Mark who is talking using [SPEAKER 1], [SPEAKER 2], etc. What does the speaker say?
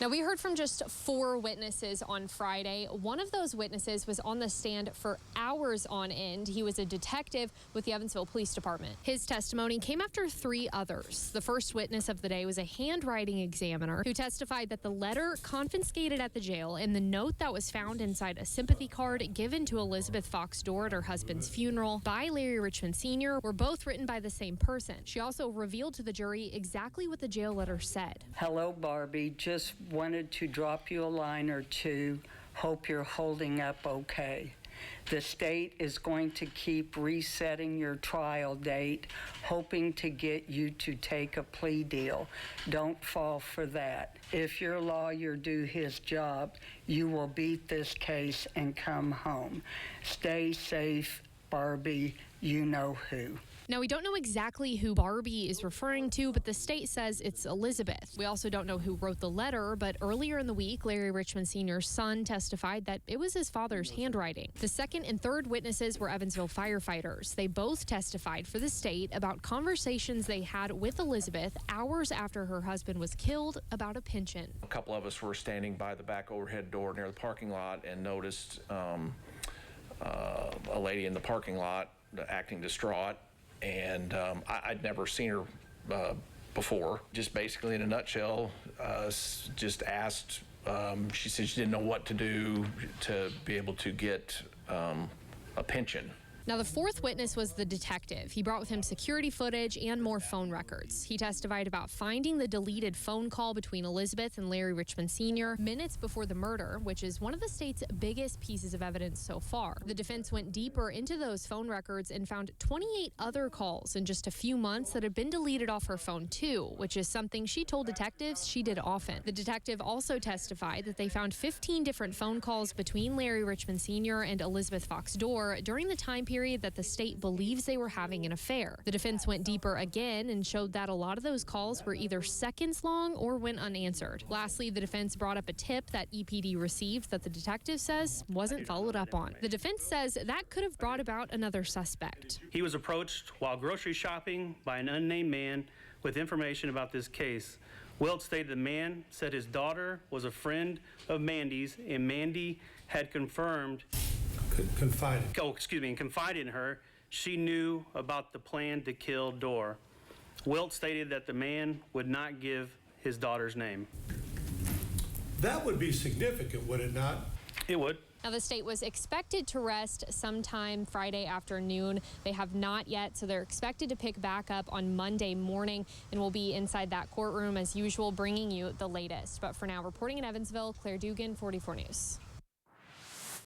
[SPEAKER 1] Now, we heard from just 4 witnesses on Friday. One of those witnesses was on the stand for hours on end. He was a detective with the Evansville Police Department. His testimony came after 3 others. The first witness of the day was a handwriting examiner who testified that the letter confiscated at the jail and the note that was found inside a sympathy card given to Elizabeth Fox-Doerr at her husband's funeral by Larry Richmond Sr. were both written by the same person. She also revealed to the jury exactly what the jail letter said.
[SPEAKER 2] Hello, Barbie. Just wanted to drop you a line or two. Hope you're holding up okay. The state is going to keep resetting your trial date, hoping to get you to take a plea deal. Don't fall for that. If your lawyer do his job, you will beat this case and come home. Stay safe, Barbie. You know who.
[SPEAKER 1] Now, we don't know exactly who Barbie is referring to, but the state says it's Elizabeth. We also don't know who wrote the letter, but earlier in the week, Larry Richmond Sr.'s son testified that it was his father's handwriting. The second and third witnesses were Evansville firefighters. They both testified for the state about conversations they had with Elizabeth hours after her husband was killed about a pension.
[SPEAKER 3] A couple of us were standing by the back overhead door near the parking lot and noticed a lady in the parking lot acting distraught. And I'd never seen her before. Just basically, in a nutshell, just asked, she said she didn't know what to do to be able to get a pension.
[SPEAKER 1] Now, the fourth witness was the detective. He brought with him security footage and more phone records. He testified about finding the deleted phone call between Elizabeth and Larry Richmond Sr. minutes before the murder, which is one of the state's biggest pieces of evidence so far. The defense went deeper into those phone records and found 28 other calls in just a few months that had been deleted off her phone too, which is something she told detectives she did often. The detective also testified that they found 15 different phone calls between Larry Richmond Sr. and Elizabeth Fox-Doerr during the time period that the state believes they were having an affair. The defense went deeper again and showed that a lot of those calls were either seconds long or went unanswered. Lastly, the defense brought up a tip that EPD received that the detective says wasn't followed up on. The defense says that could have brought about another suspect.
[SPEAKER 4] He was approached while grocery shopping by an unnamed man with information about this case. Wilt stated the man said his daughter was a friend of Mandy's, and Mandy had confirmed confided in her she knew about the plan to kill Doerr. Wilt stated that the man would not give his daughter's name.
[SPEAKER 5] That would be significant, would it not?
[SPEAKER 4] It would.
[SPEAKER 1] Now, the state was expected to rest sometime Friday afternoon. They have not yet, so they're expected to pick back up on Monday morning, and we'll be inside that courtroom as usual, bringing you the latest. But for now, reporting in Evansville, Claire Dugan, 44 News.